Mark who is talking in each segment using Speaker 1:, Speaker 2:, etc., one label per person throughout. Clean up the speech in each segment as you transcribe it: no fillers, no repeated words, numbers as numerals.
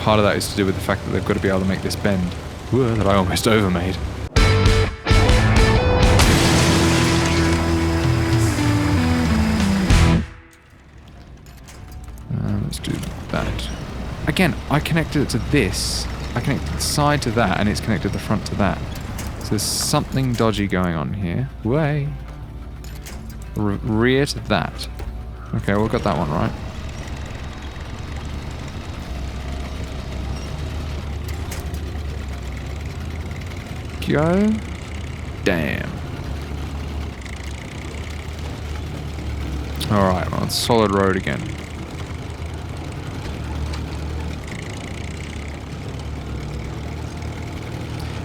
Speaker 1: part of that is to do with the fact that they've got to be able to make this bend. Whoa, that I almost overmade. Let's do that. Again, I connected it to this. I connected the side to that, and it's connected the front to that. So there's something dodgy going on here. Way. Rear to that. Okay, we've got that one right. Go. Damn. Alright, we're on solid road again.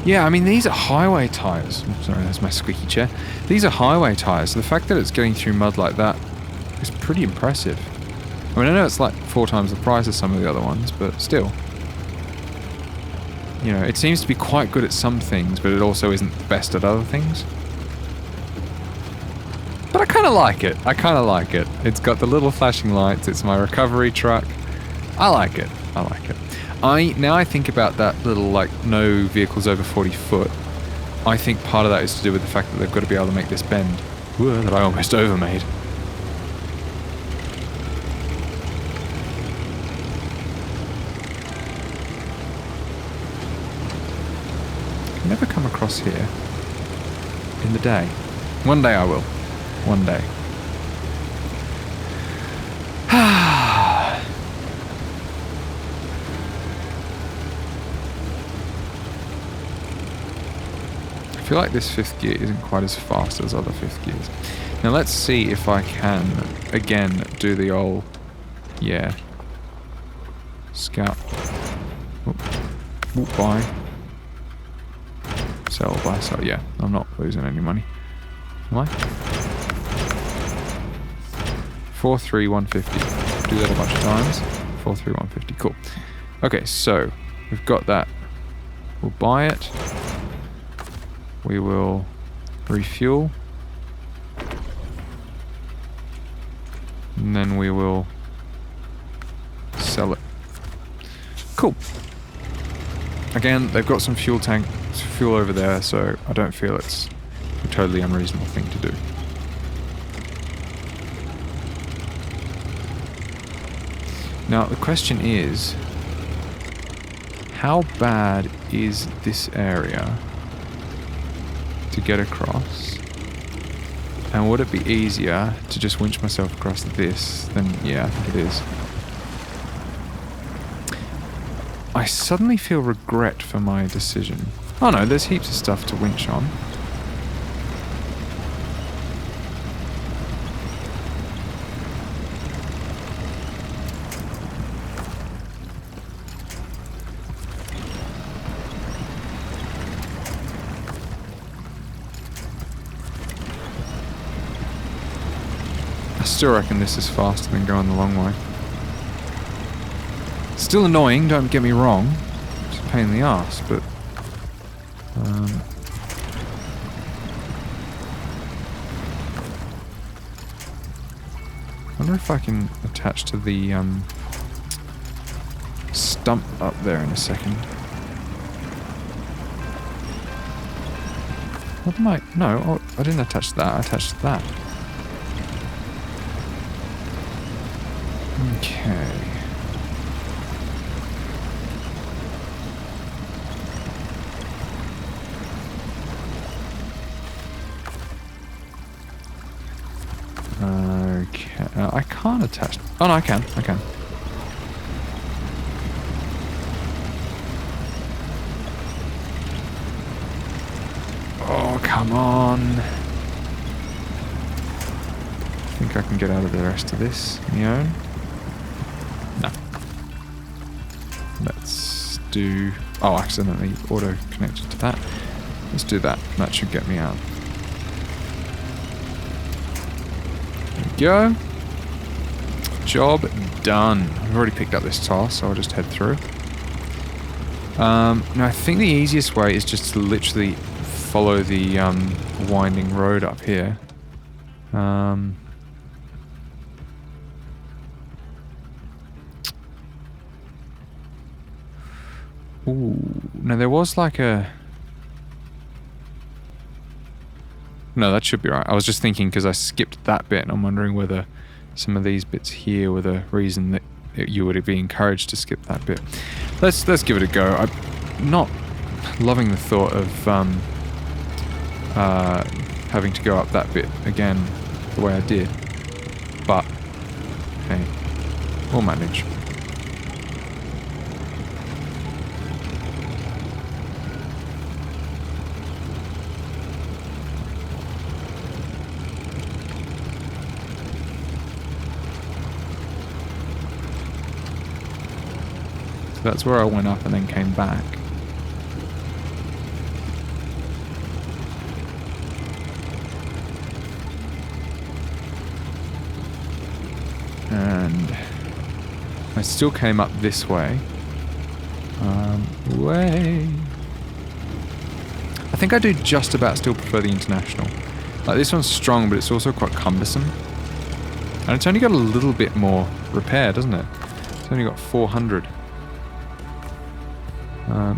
Speaker 1: Yeah, I mean, these are highway tyres. Sorry, that's my squeaky chair. These are highway tyres, so the fact that it's getting through mud like that is pretty impressive. I mean, I know it's like 4 times the price of some of the other ones, but still. You know, it seems to be quite good at some things, but it also isn't the best at other things. But I kind of like it. I kind of like it. It's got the little flashing lights. It's my recovery truck. I like it. I like it. Now I think about that little, like, no vehicles over 40 foot. I think part of that is to do with the fact that they've got to be able to make this bend. Whoa, that I almost overmade. I never come across here in the day. One day I will. One day. I feel like this 5th gear isn't quite as fast as other 5th gears. Now let's see if I can, again, do the old, yeah, scout, whoop by, sell by, sell, yeah, I'm not losing any money, am I? 4-3 150, do that a bunch of times, 4-3 150, cool. Okay, so, we've got that, we'll buy it. We will refuel. And then we will sell it. Cool. Again, they've got some fuel over there, so I don't feel it's a totally unreasonable thing to do. Now, the question is, how bad is this area to get across, and would it be easier to just winch myself across this? Then yeah, I think it is. I suddenly feel regret for my decision. Oh no, there's heaps of stuff to winch on. I still reckon this is faster than going the long way. Still annoying, don't get me wrong. It's a pain in the arse, but I wonder if I can attach to the stump up there in a second. What am I? No, oh, I didn't attach that. I attached that. Okay. Okay. I can't attach. Oh no, I can. I can. Oh, come on. I think I can get out of the rest of this on my own. No. Let's do... Oh, accidentally auto-connected to that. Let's do that. That should get me out. There we go. Job done. I've already picked up this task, so I'll just head through. Now, I think the easiest way is just to literally follow the winding road up here. Ooh, no, there was like a... No, that should be right. I was just thinking because I skipped that bit and I'm wondering whether some of these bits here were the reason that you would be encouraged to skip that bit. Let's give it a go. I'm not loving the thought of having to go up that bit again the way I did. But, hey, we'll manage. So that's where I went up and then came back. And I still came up this way. I think I do just about still prefer the International. Like, this one's strong, but it's also quite cumbersome. And it's only got a little bit more repair, doesn't it? It's only got 400.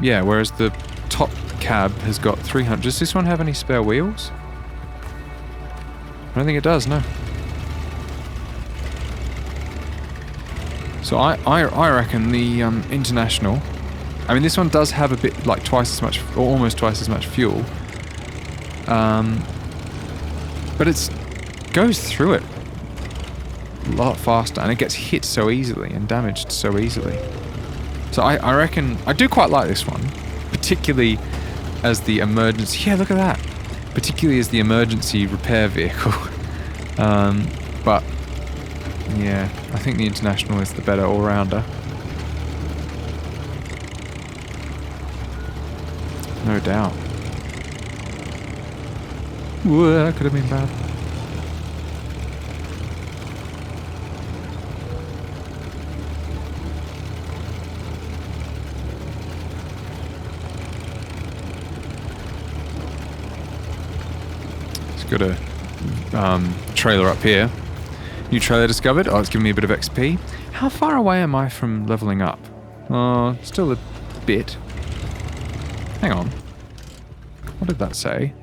Speaker 1: Yeah, whereas the top cab has got 300. Does this one have any spare wheels? I don't think it does, no. So I reckon the International... I mean, this one does have a bit, like, twice as much, or almost twice as much fuel. But it goes through it a lot faster, and it gets hit so easily and damaged so easily. So I reckon... I do quite like this one, particularly as the emergency... Yeah, look at that! Particularly as the emergency repair vehicle. But, yeah, I think the International is the better all-rounder. No doubt. Whoa, that could have been bad. Got a trailer up here. New trailer discovered. Oh, it's giving me a bit of XP. How far away am I from leveling up? Oh, still a bit. Hang on. What did that say?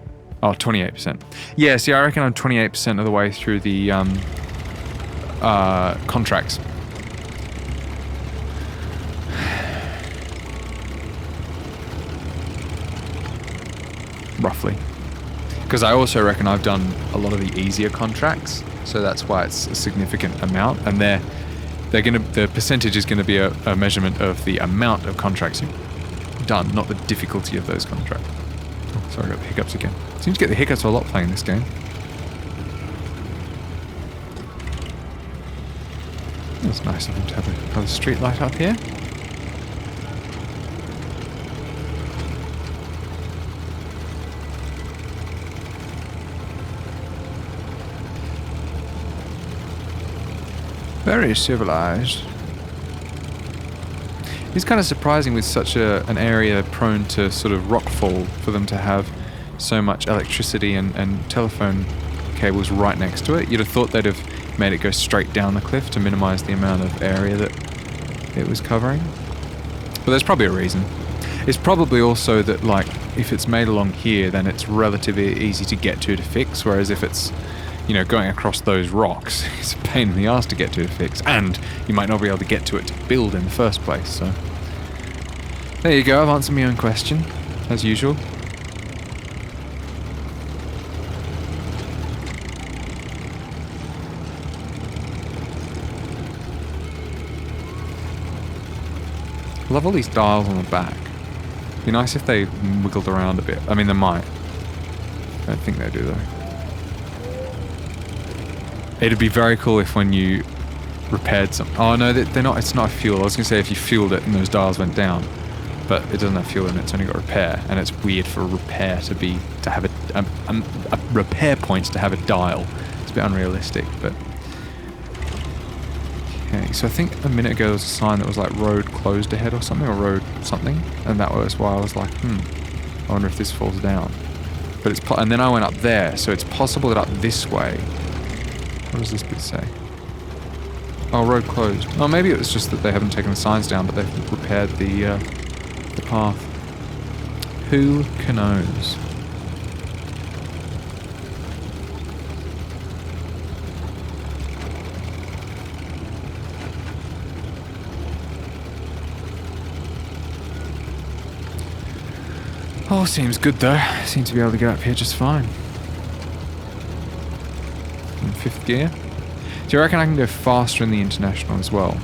Speaker 1: Oh, 28%. Yeah, see, I reckon I'm 28% of the way through the contracts. Roughly. Because I also reckon I've done a lot of the easier contracts, so that's why it's a significant amount. And the percentage is gonna be a measurement of the amount of contracts you've done, not the difficulty of those contracts. Oh, sorry, I got the hiccups again. Seems to get the hiccups a lot playing this game. It's nice of them to have another street light up here. Very civilized. It's kind of surprising with such an area prone to sort of rockfall for them to have so much electricity and telephone cables right next to it. You'd have thought they'd have made it go straight down the cliff to minimize the amount of area that it was covering. But there's probably a reason. It's probably also that, like, if it's made along here, then it's relatively easy to get to fix, whereas if it's, you know, going across those rocks, it's a pain in the ass to get to fix, and you might not be able to get to it to build in the first place, so... There you go, I've answered my own question, as usual. I love all these dials on the back. Be nice if they wiggled around a bit. I mean, they might. I don't think they do, though. It'd be very cool if when you repaired something... Oh, no, they're not. It's not a fuel. I was going to say if you fueled it and those dials went down. But it doesn't have fuel in it. It's only got repair. And it's weird for a repair to have a repair point to have a dial. It's a bit unrealistic, but... Okay, so I think a minute ago there was a sign that was like road closed ahead or something, or road something. And that was why I was like, I wonder if this falls down. But it's... And then I went up there, so it's possible that up this way... What does this bit say? Oh, road closed. Oh, maybe it was just that they haven't taken the signs down, but they've repaired the path. Who knows? All seems good though. Seem to be able to get up here just fine. In 5th gear. Do you reckon I can go faster in the International as well?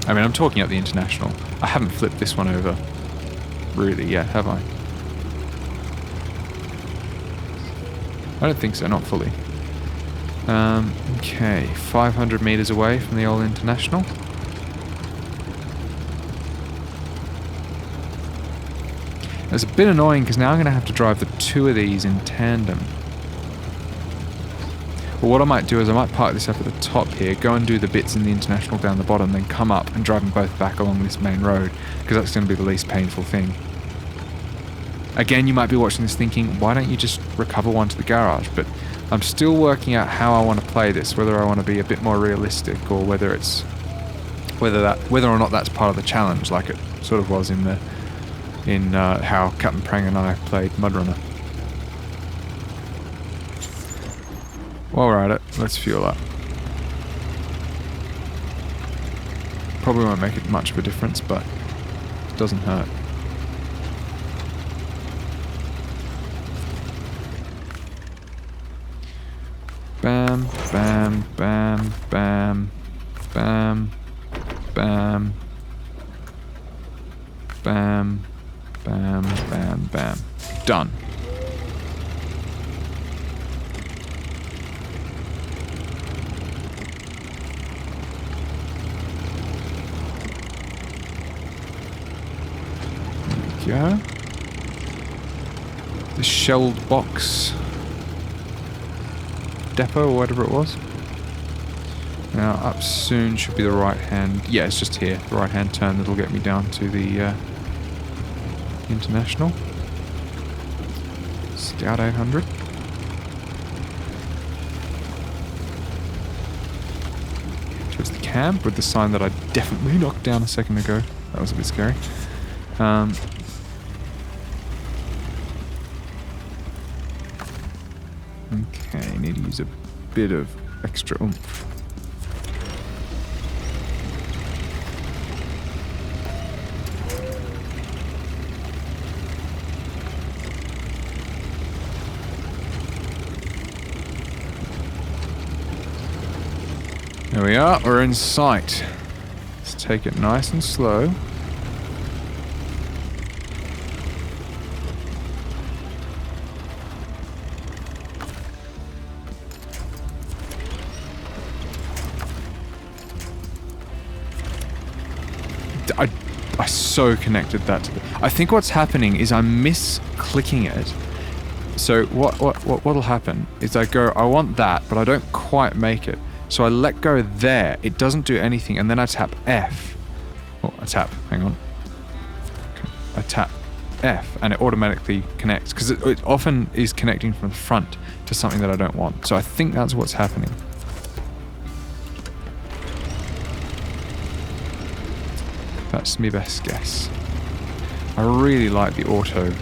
Speaker 1: I mean, I'm talking up the International. I haven't flipped this one over really yet, have I? I don't think so, not fully. Okay, 500 meters away from the old International. It's a bit annoying because now I'm going to have to drive the 2 of these in tandem. But what I might do is I might park this up at the top here, go and do the bits in the International down the bottom, then come up and drive them both back along this main road, because that's going to be the least painful thing. Again, you might be watching this thinking, why don't you just recover one to the garage? But I'm still working out how I want to play this, whether I want to be a bit more realistic, or whether it's whether or not that's part of the challenge, like it sort of was in how Captain Prang and I played Mudrunner. While we're at it, let's fuel up. Probably won't make it much of a difference, but it doesn't hurt. Bam, bam, bam, bam, bam, bam, bam, bam, bam, bam. Done. There we go. The shelled box depot or whatever it was. Now up soon should be the right hand. Yeah, it's just here. The right hand turn that'll get me down to the International. Scout 800. Towards the camp with the sign that I definitely knocked down a second ago. That was a bit scary. Okay, need to use a bit of extra oomph. There we are, we're in sight. Let's take it nice and slow. I so connected that to the... I think what's happening is I'm misclicking it. So what'll happen is I go, I want that, but I don't quite make it. So I let go there. It doesn't do anything, and then I tap F. Oh, hang on. I tap F, and it automatically connects, because it often is connecting from the front to something that I don't want. So I think that's what's happening. That's my best guess. I really like the auto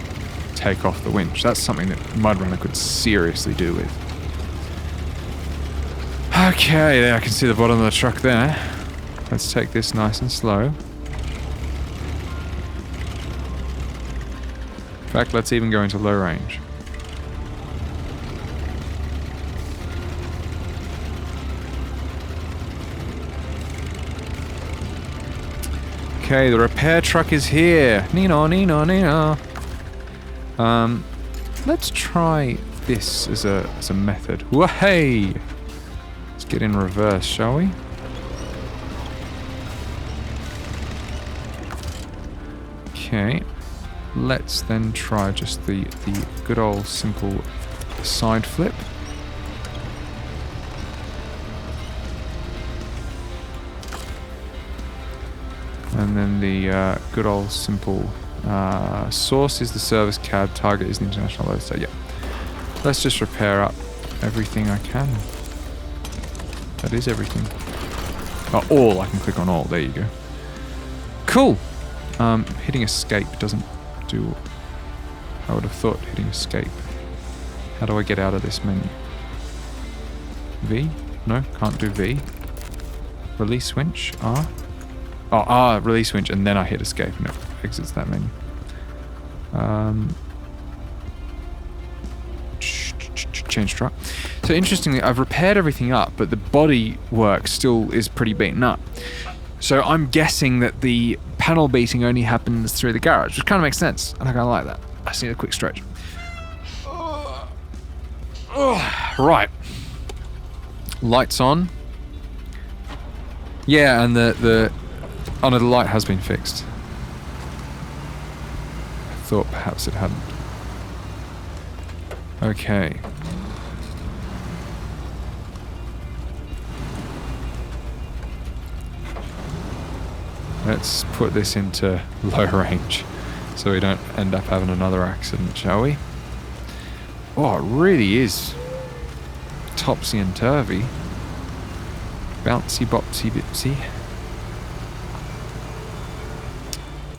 Speaker 1: take off the winch. That's something that Mudrunner could seriously do with. Okay, there I can see the bottom of the truck there. Let's take this nice and slow. In fact, let's even go into low range. Okay, the repair truck is here. Nino, Nino, Nino. Let's try this as a method. Whoa-hey! Let's get in reverse, shall we? Okay. Let's then try just the good old simple side flip. And then the good old simple source is the service cab, target is the international load. So yeah, let's just repair up everything I can. That is everything. Oh, all, I can click on all, there you go. Cool. Hitting escape doesn't do... I would have thought hitting escape. How do I get out of this menu? V? No, can't do V. Release winch, R. Oh, R, release winch, and then I hit escape and it exits that menu. Change truck. So interestingly, I've repaired everything up, but the body work still is pretty beaten up. So I'm guessing that the panel beating only happens through the garage, which kind of makes sense, and I kind of like that. I just need a quick stretch. Right. Lights on. Yeah, and the oh no, the light has been fixed. I thought perhaps it hadn't. Okay. Let's put this into low range so we don't end up having another accident, shall we? Oh, it really is topsy and turvy. Bouncy bopsy bipsy.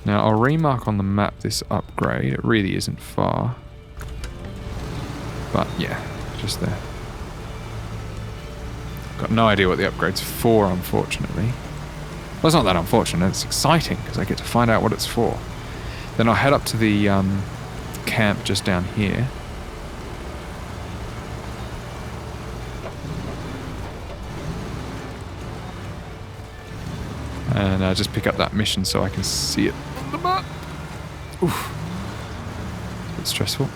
Speaker 1: Now I'll remark on the map this upgrade. It really isn't far. But yeah, just there. Got no idea what the upgrade's for, unfortunately. Well, it's not that unfortunate, it's exciting because I get to find out what it's for. Then I'll head up to the camp just down here. And just pick up that mission so I can see it on the map. Oof. It's a bit stressful.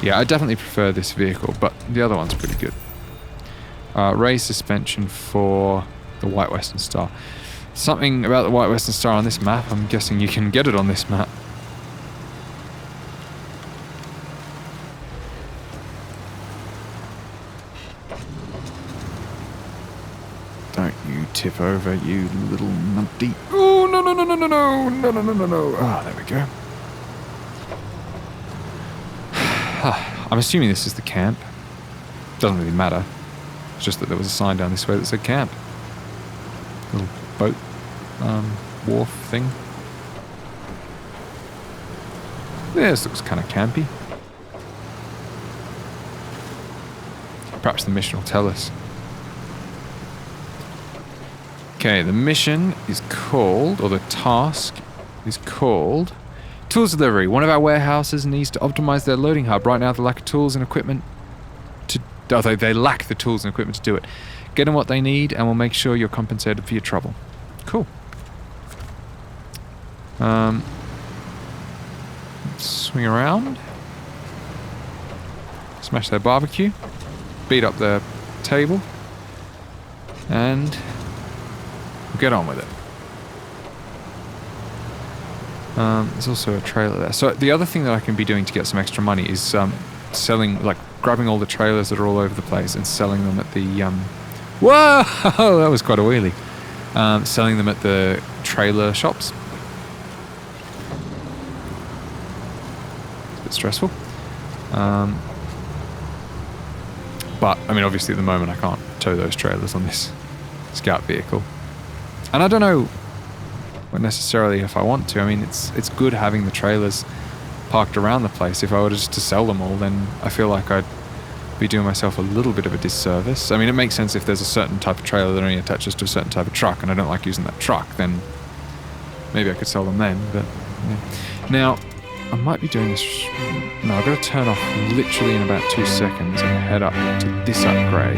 Speaker 1: Yeah, I definitely prefer this vehicle, but the other one's pretty good. Raised suspension for the White Western Star. Something about the White Western Star on this map, I'm guessing you can get it on this map. Don't you tip over, you little numpty. Oh, no, no, no, no, no, no, no, no, no, no, no. Ah, there we go. I'm assuming this is the camp. Doesn't really matter. It's just that there was a sign down this way that said camp. Little boat, wharf thing. Yeah, this looks kind of campy. Perhaps the mission will tell us. Okay, the mission is called, or the task is called, Tools Delivery. One of our warehouses needs to optimize their loading hub. Right now, they lack tools and equipment to... Although they lack the tools and equipment to do it. Get them what they need, and we'll make sure you're compensated for your trouble. Cool. Swing around. Smash their barbecue. Beat up their table. And we'll get on with it. There's also a trailer there. So the other thing that I can be doing to get some extra money is selling, like grabbing all the trailers that are all over the place and selling them at the... Whoa! That was quite a wheelie. Selling them at the trailer shops. It's a bit stressful. But, I mean, obviously at the moment I can't tow those trailers on this scout vehicle. And I don't know necessarily if I want to. I mean, it's good having the trailers parked around the place. If I were just to sell them all, then I feel like I'd be doing myself a little bit of a disservice. I mean, it makes sense if there's a certain type of trailer that only attaches to a certain type of truck and I don't like using that truck, then maybe I could sell them then, but yeah. Now, I might be doing this... No, I've got to turn off literally in about 2 seconds and head up to this upgrade.